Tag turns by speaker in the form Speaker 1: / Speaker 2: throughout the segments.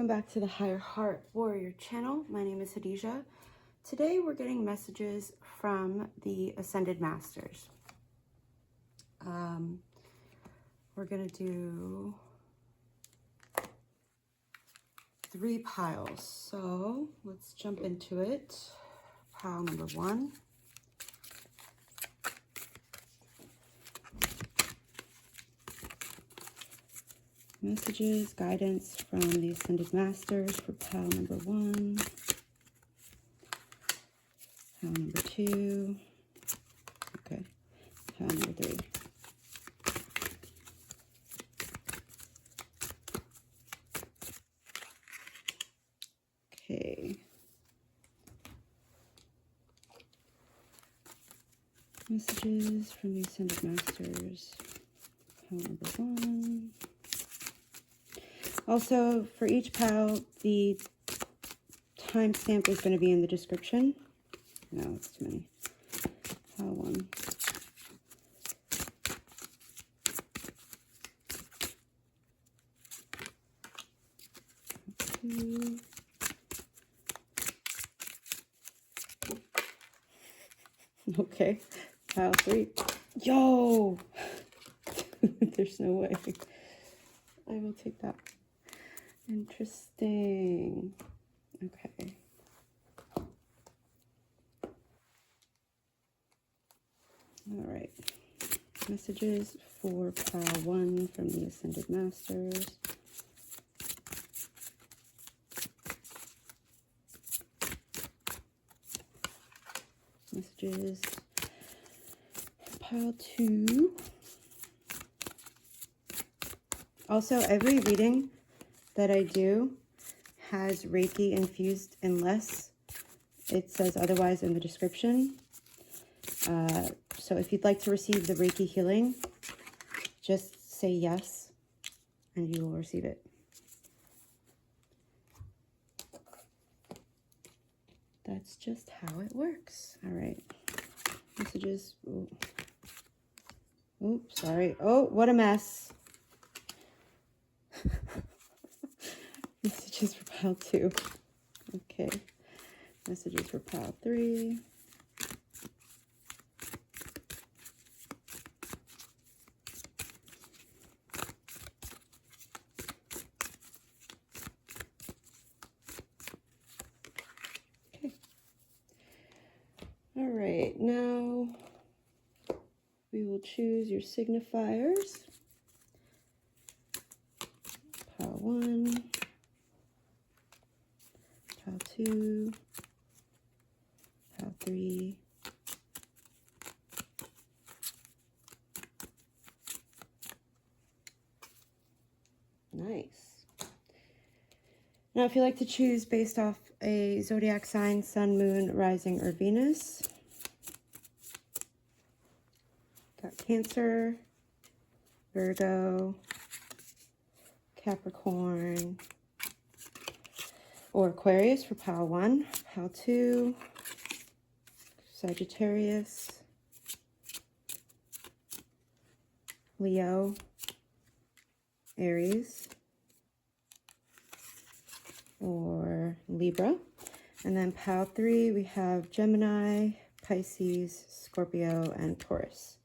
Speaker 1: Welcome back to the Higher Heart Warrior channel. My name is Hadija. Today we're getting messages from the Ascended Masters. We're going to do 3 piles. So let's jump into it. Pile number 1. Messages, guidance from the Ascended Masters for pile number 1. Pile number 2. Okay. Pile number 3. Okay. Messages from the Ascended Masters. Pile number 1. Also, for each pile, the timestamp is going to be in the description. No, it's too many. Pile 1. Pile 2. Okay. Pile 3. Yo! There's no way. I will take that. Interesting. Okay. All right. Messages for pile 1 from the Ascended Masters. Messages for pile 2. Also, every reading that I do has Reiki infused unless it says otherwise in the description. So if you'd like to receive the Reiki healing, just say yes and you will receive it. That's just how it works. All right. Messages. Oops, sorry. Oh, what a mess. Messages for pile 2. Okay. Messages for pile 3. Okay. All right. Now we will choose your signifiers. Pile 1. Pile 2, pile 3, nice. Now if you like to choose based off a zodiac sign, sun, moon, rising, or Venus, got Cancer, Virgo, Capricorn, or Aquarius for pile 1, pile 2, Sagittarius, Leo, Aries, or Libra. And then pile 3, we have Gemini, Pisces, Scorpio, and Taurus.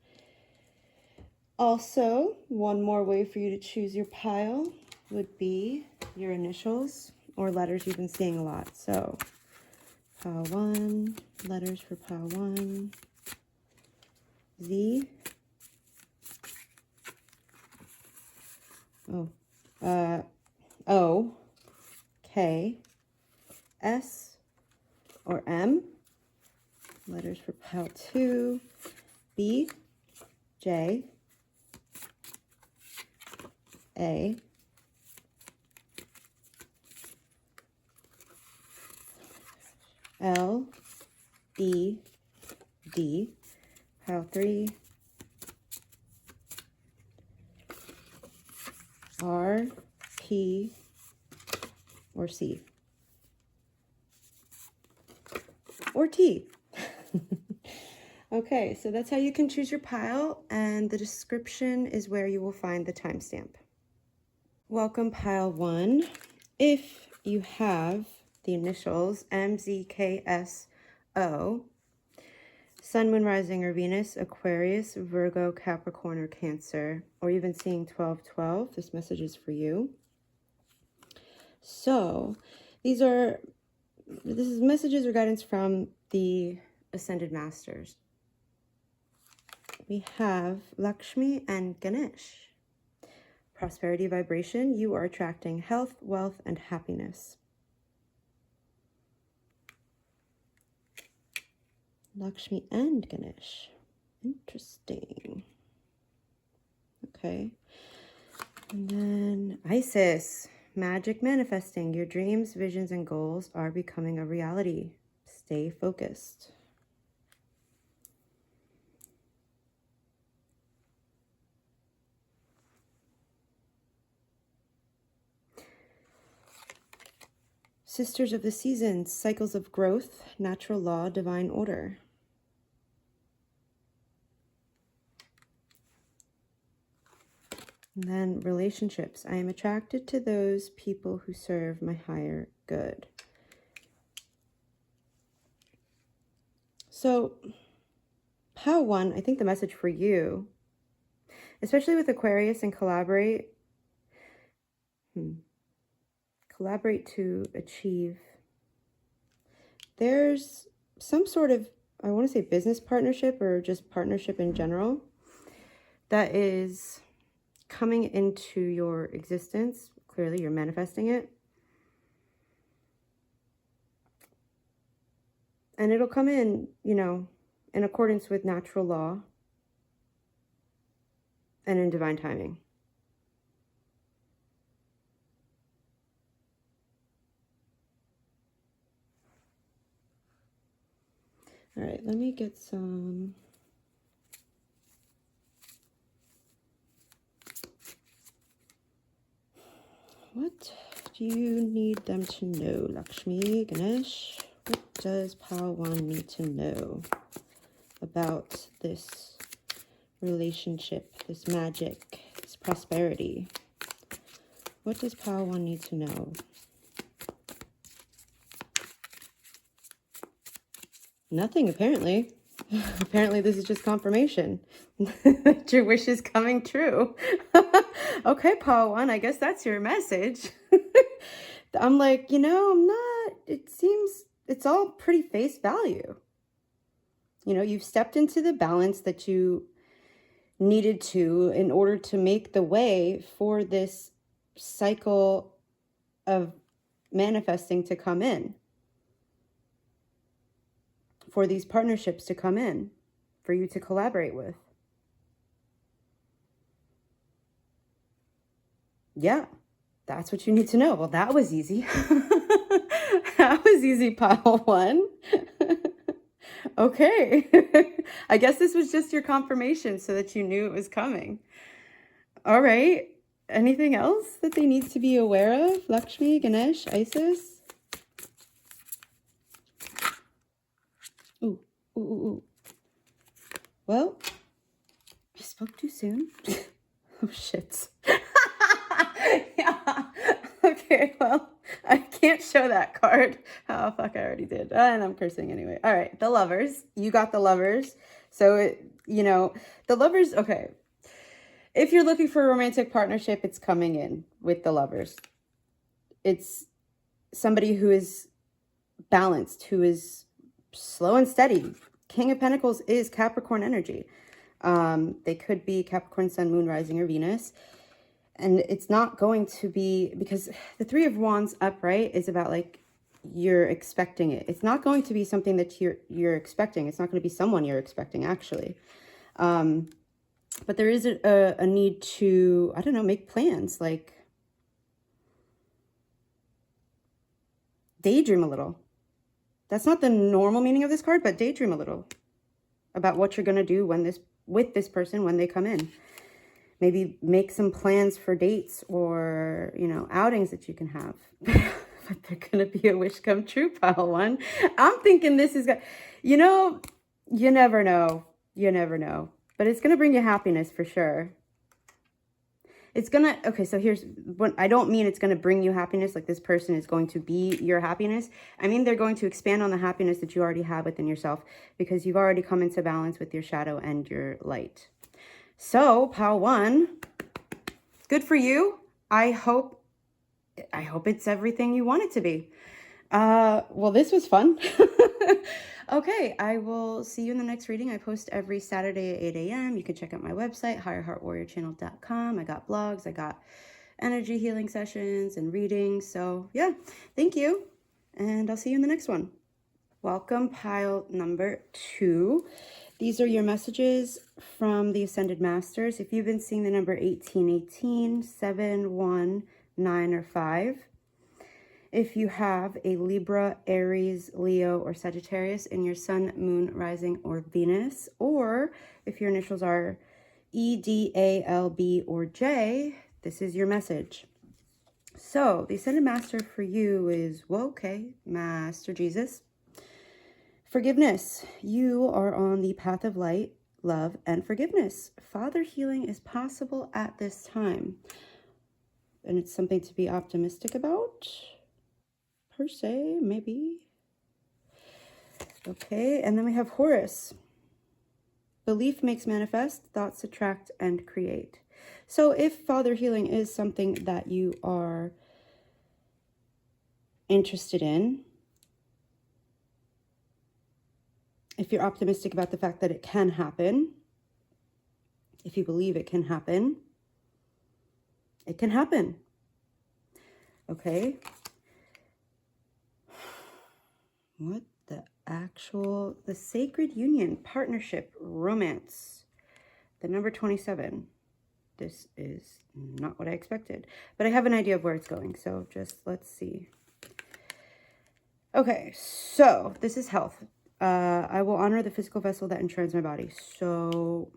Speaker 1: Also, one more way for you to choose your pile would be your initials or letters you've been seeing a lot. So pile 1, letters for pile 1, Z, O, K, S, or M. Letters for pile 2, B, J, A, L, E, D, pile 3, R, P, or C, or T. Okay, so that's how you can choose your pile, and the description is where you will find the timestamp. Welcome, pile 1. If you have the initials MZKSO, Sun, Moon, Rising, or Venus, Aquarius, Virgo, Capricorn, or Cancer, or even seeing 1212. This message is for you. So this is messages or guidance from the Ascended Masters. We have Lakshmi and Ganesh. Prosperity vibration, you are attracting health, wealth, and happiness. Lakshmi and Ganesh. Interesting. Okay. And then Isis. Magic manifesting. Your dreams, visions, and goals are becoming a reality. Stay focused. Sisters of the Seasons. Cycles of growth, natural law, divine order. And then relationships. I am attracted to those people who serve my higher good. So, Pile 1, I think the message for you, especially with Aquarius and collaborate. Collaborate to achieve. There's some sort of, I want to say business partnership or just partnership in general that is coming into your existence. Clearly, you're manifesting it. And it'll come in, you know, in accordance with natural law and in divine timing. All right, let me get some. What do you need them to know, Lakshmi, Ganesh? What does Pile 1 need to know about this relationship, this magic, this prosperity? What does Pile 1 need to know? Nothing, apparently. Apparently this is just confirmation that your wish is coming true. Okay, Pile 1, I guess that's your message. I'm like, you know, I'm not, it seems it's all pretty face value. You know, you've stepped into the balance that you needed to in order to make the way for this cycle of manifesting to come in. For these partnerships to come in, for you to collaborate with. Yeah, that's what you need to know. Well, that was easy. That was easy, Pile 1. Okay. I guess this was just your confirmation so that you knew it was coming. All right. Anything else that they need to be aware of? Lakshmi, Ganesh, Isis? Ooh, ooh, ooh, ooh. Well, I spoke too soon. Oh, shit. Yeah. Okay, well, I can't show that card. Oh, fuck, I already did. And I'm cursing anyway. All right, the Lovers. You got the Lovers. So, you know, the Lovers, okay. If you're looking for a romantic partnership, it's coming in with the Lovers. It's somebody who is balanced, who is slow and steady. King of Pentacles is Capricorn energy. They could be Capricorn, Sun, Moon, Rising, or Venus. And it's not going to be, because the Three of Wands upright is about like you're expecting it. It's not going to be something that you're expecting. It's not going to be someone you're expecting, actually. But there is a need to, I don't know, make plans, like daydream a little. That's not the normal meaning of this card, but daydream a little about what you're going to do with this person when they come in. Maybe make some plans for dates or, you know, outings that you can have. But they're going to be a wish come true, Pile 1. I'm thinking this is, you know, you never know. You never know. But it's going to bring you happiness for sure. it's gonna, okay, so here's what, I don't mean it's gonna bring you happiness, like this person is going to be your happiness. I mean, they're going to expand on the happiness that you already have within yourself, because you've already come into balance with your shadow and your light. So, pile one, good for you. I hope it's everything you want it to be. Well, this was fun. Okay, I will see you in the next reading. I post every Saturday at 8 a.m. You can check out my website, higherheartwarriorchannel.com. I got blogs, I got energy healing sessions and readings. So yeah, thank you. And I'll see you in the next one. Welcome, pile number 2. These are your messages from the Ascended Masters. If you've been seeing the number 1818, 7, 1, 9, or 5, if you have a Libra, Aries, Leo, or Sagittarius in your sun, moon, rising, or Venus, or if your initials are E, D, A, L, B, or J, this is your message. So the Ascended Master for you is, well, okay, Master Jesus. Forgiveness. You are on the path of light, love, and forgiveness. Father healing is possible at this time. And it's something to be optimistic about. Per se, maybe. Okay, and then we have Horus. Belief makes manifest, thoughts attract and create. So if father healing is something that you are interested in, if you're optimistic about the fact that it can happen, if you believe it can happen, it can happen. Okay. What the actual, the sacred union, partnership, romance, the number 27. This is not what I expected, but I have an idea of where it's going. So just let's see. Okay, so this is health. I will honor the physical vessel that enshrines my body. So,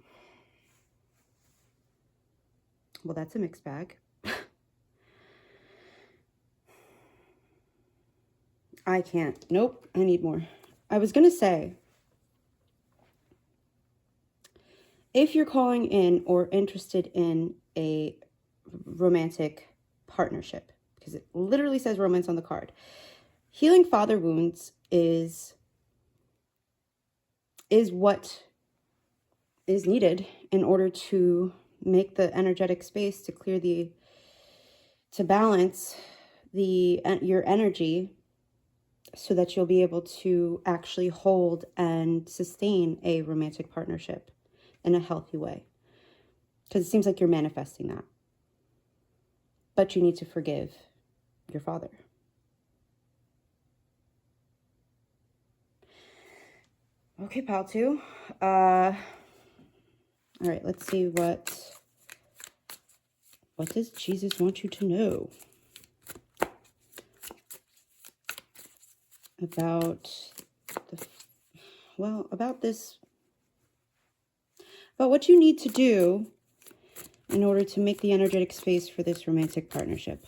Speaker 1: well, that's a mixed bag. I can't. Nope. I need more. I was going to say, if you're calling in or interested in a romantic partnership, because it literally says romance on the card, healing father wounds is what is needed in order to make the energetic space to clear to balance your energy, so that you'll be able to actually hold and sustain a romantic partnership in a healthy way. Because it seems like you're manifesting that. But you need to forgive your father. Okay, pile 2. All right, let's see what does Jesus want you to know about what you need to do in order to make the energetic space for this romantic partnership.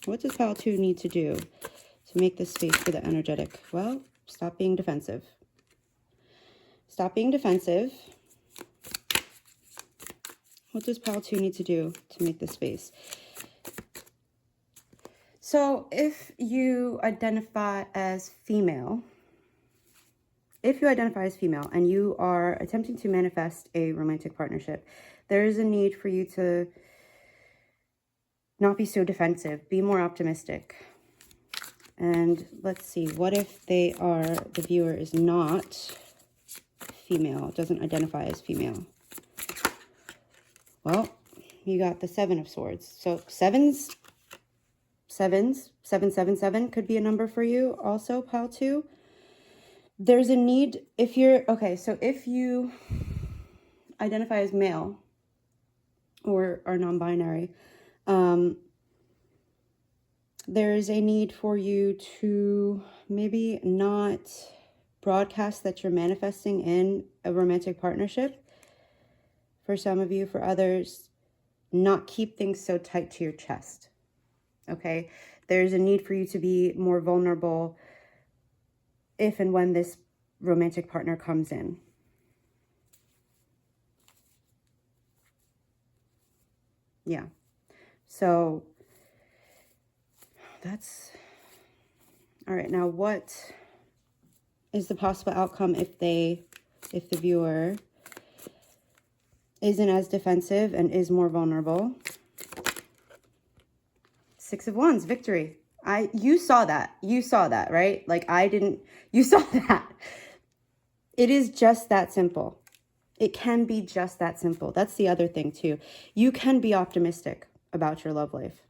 Speaker 1: What does pile 2 need to do to make this space for the energetic? Well, stop being defensive. Stop being defensive. What does pile 2 need to do to make this space? So if you identify as female, and you are attempting to manifest a romantic partnership, there is a need for you to not be so defensive, be more optimistic. And let's see, what if the viewer is not female, doesn't identify as female? Well, you got the 7 of Swords. So sevens, 777 could be a number for you also, pile 2. There's a need if you identify as male or are non-binary, there is a need for you to maybe not broadcast that you're manifesting in a romantic partnership. For some of you, for others, not keep things so tight to your chest. Okay? There's a need for you to be more vulnerable if and when this romantic partner comes in. Yeah. So that's all right. Now, what is the possible outcome if the viewer isn't as defensive and is more vulnerable? Six of Wands, victory. You saw that. You saw that, right? Like I didn't, you saw that. It is just that simple. It can be just that simple. That's the other thing too. You can be optimistic about your love life.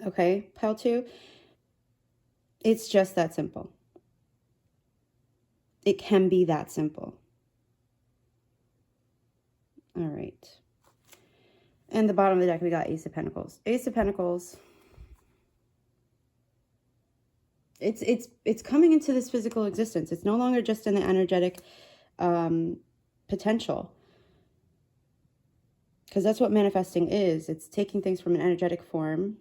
Speaker 1: Okay, pile 2. It's just that simple. It can be that simple. All right. And the bottom of the deck, we got Ace of Pentacles. Ace of Pentacles. It's coming into this physical existence. It's no longer just in the energetic potential. Because that's what manifesting is. It's taking things from an energetic form,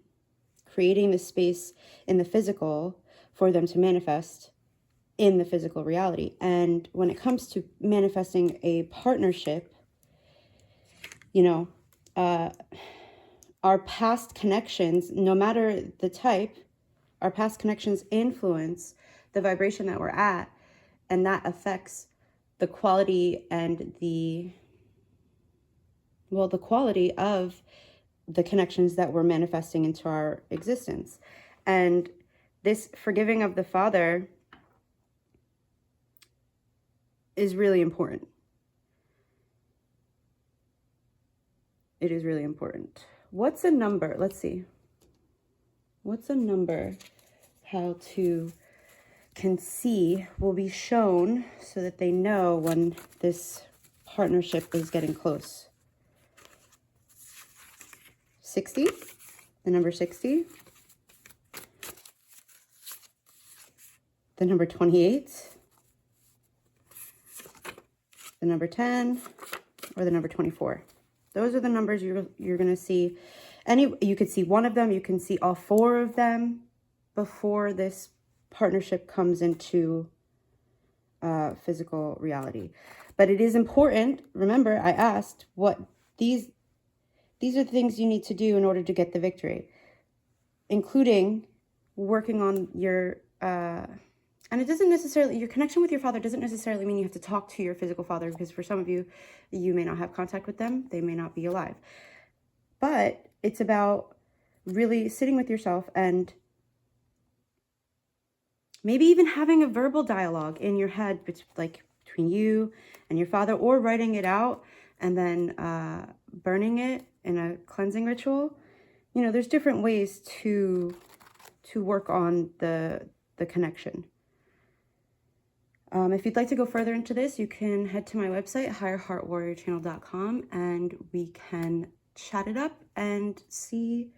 Speaker 1: creating the space in the physical for them to manifest in the physical reality. And when it comes to manifesting a partnership, you know, our past connections, no matter the type, our past connections influence the vibration that we're at, and that affects the quality and the quality of the connections that we're manifesting into our existence. And this forgiving of the father is really important. It is really important. What's a number? Let's see. What's a number how to can see will be shown so that they know when this partnership is getting close? 60, the number 60, the number 28, the number 10, or the number 24. Those are the numbers you're going to see. You could see one of them, you can see all 4 of them before this partnership comes into physical reality. But it is important, remember I asked what these are the things you need to do in order to get the victory, including working on your and it doesn't necessarily, your connection with your father doesn't necessarily mean you have to talk to your physical father, because for some of you, you may not have contact with them. They may not be alive. But it's about really sitting with yourself and maybe even having a verbal dialogue in your head, like between you and your father, or writing it out and then burning it in a cleansing ritual. You know, there's different ways to work on the connection. If you'd like to go further into this, you can head to my website, higherheartwarriorchannel.com, and we can chat it up and see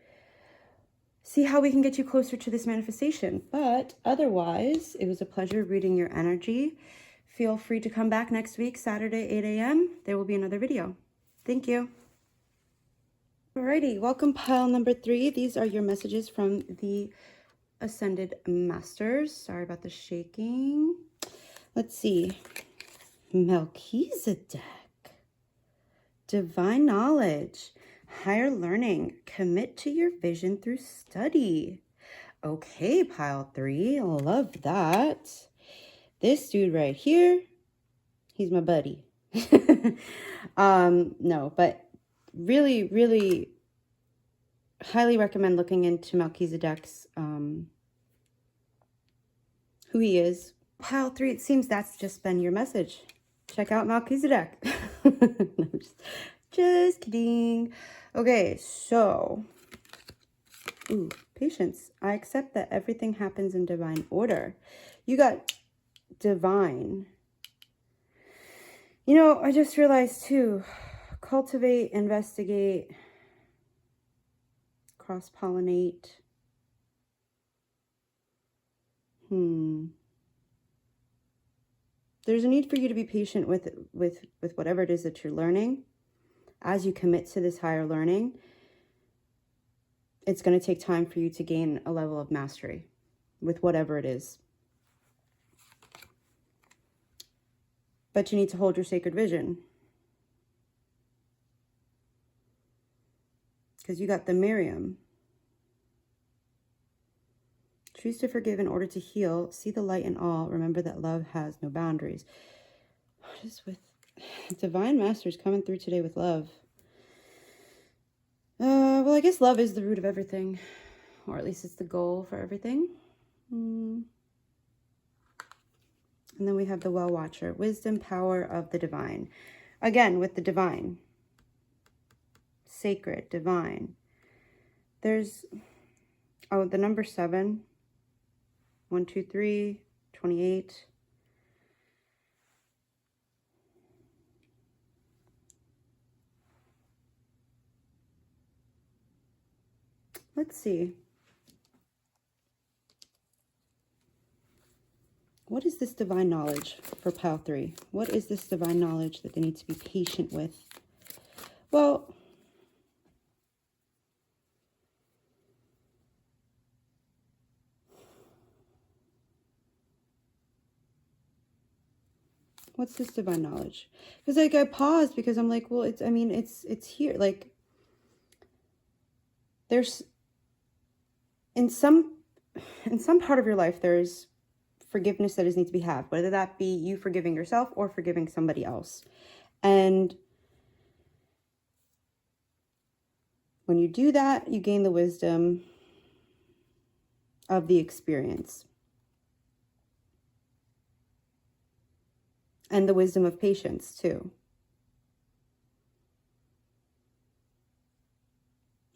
Speaker 1: how we can get you closer to this manifestation. But otherwise, it was a pleasure reading your energy. Feel free to come back next week, Saturday, 8 a.m. There will be another video. Thank you. Alrighty, welcome pile number 3. These are your messages from the Ascended Masters. Sorry about the shaking. Let's see. Melchizedek. Divine knowledge. Higher learning. Commit to your vision through study. Okay, pile 3. Love that. This dude right here, he's my buddy. No, but really, really highly recommend looking into Melchizedek's, who he is. Pile 3, it seems that's just been your message. Check out Melchizedek. No, just kidding. Okay, so, patience. I accept that everything happens in divine order. You got divine. You know, I just realized too, cultivate, investigate, cross-pollinate. There's a need for you to be patient with whatever it is that you're learning. As you commit to this higher learning, it's going to take time for you to gain a level of mastery with whatever it is. But you need to hold your sacred vision. Because you got the Miriam. Choose to forgive in order to heal. See the light in all. Remember that love has no boundaries. What is with Divine Masters coming through today with love? Well, I guess love is the root of everything. Or at least it's the goal for everything. And then we have the Well Watcher. Wisdom, power of the divine. Again, with the divine. Sacred, divine. There's, oh, the number 7. 1, 2, 3, 28. Let's see. What is this divine knowledge for pile 3? What is this divine knowledge that they need to be patient with? Well, what's this divine knowledge? Because like I paused because I'm like, well, it's, I mean, it's here. Like there's in some part of your life, there's forgiveness that needs to be had, whether that be you forgiving yourself or forgiving somebody else. And when you do that, you gain the wisdom of the experience and the wisdom of patience too.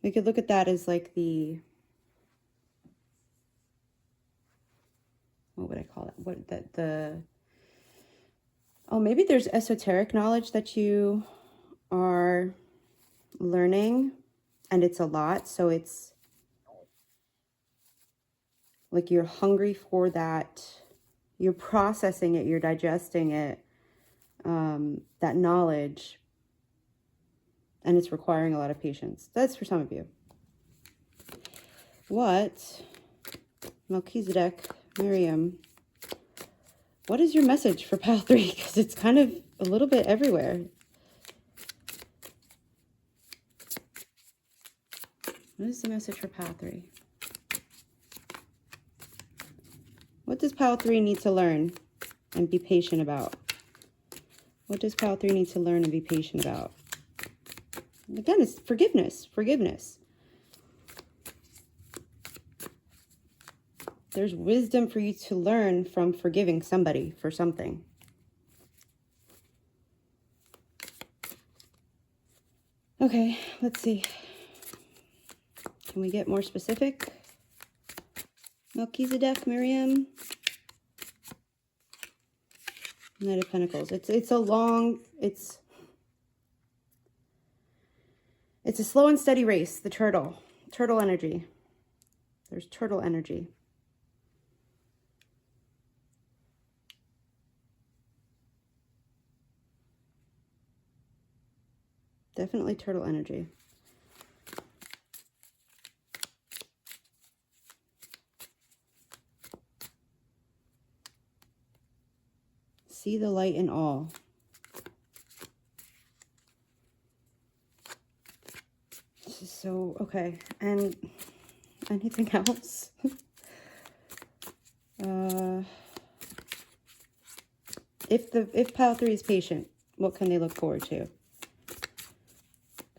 Speaker 1: We could look at that as like the, what would I call it? Oh, maybe there's esoteric knowledge that you are learning, and it's a lot. So it's like you're hungry for that. You're processing it. You're digesting it, that knowledge. And it's requiring a lot of patience. That's for some of you. What, Melchizedek, Miriam, what is your message for pile 3? Because it's kind of a little bit everywhere. What is the message for pile 3? What does pile 3 need to learn and be patient about? What does pile 3 need to learn and be patient about? Again, it's forgiveness, forgiveness. There's wisdom for you to learn from forgiving somebody for something. Okay, let's see. Can we get more specific? Melchizedek, Miriam. Knight of Pentacles. It's a long, it's a slow and steady race, the turtle. Turtle energy. There's turtle energy. Definitely turtle energy. See the light in all. This is so, okay. And anything else? If pile 3 is patient, what can they look forward to?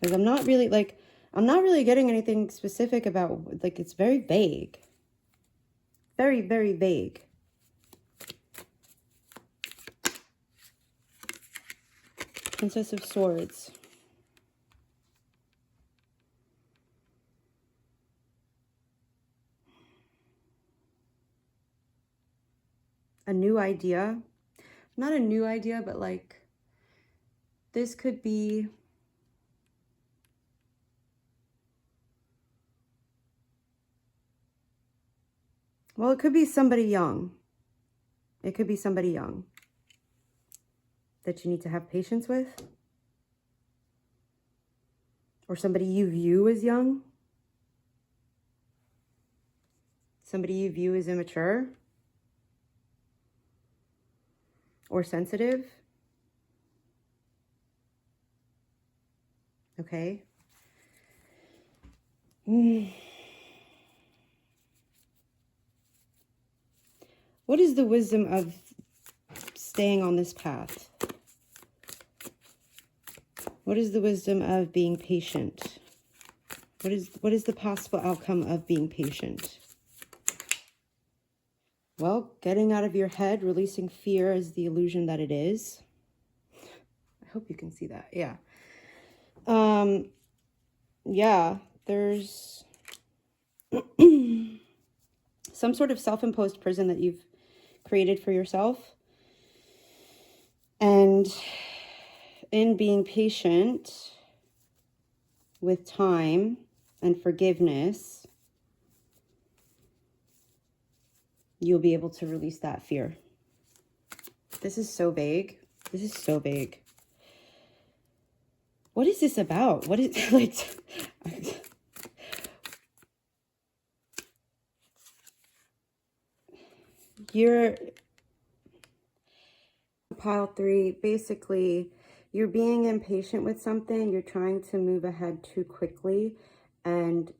Speaker 1: Because I'm not really getting anything specific about, like, it's very vague. Very, very vague. Princess of Swords. A new idea. Not a new idea, but like, this could be well, it could be somebody young. It could be somebody young that you need to have patience with. Or somebody you view as young. Somebody you view as immature. Or sensitive. Okay. What is the wisdom of staying on this path? What is the wisdom of being patient? What is the possible outcome of being patient? Well, getting out of your head, releasing fear as the illusion that it is. I hope you can see that. Yeah. Yeah, there's some sort of self-imposed prison that you've created for yourself. And in being patient with time and forgiveness, you'll be able to release that fear. This is so vague. This is so vague. What is this about? What is, like... You're... Pile 3, basically, you're being impatient with something. You're trying to move ahead too quickly. And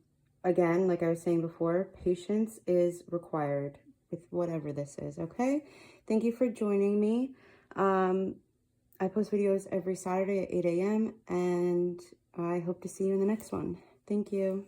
Speaker 1: again, like I was saying before, patience is required with whatever this is, okay? Thank you for joining me. I post videos every Saturday at 8 a.m. and I hope to see you in the next one. Thank you.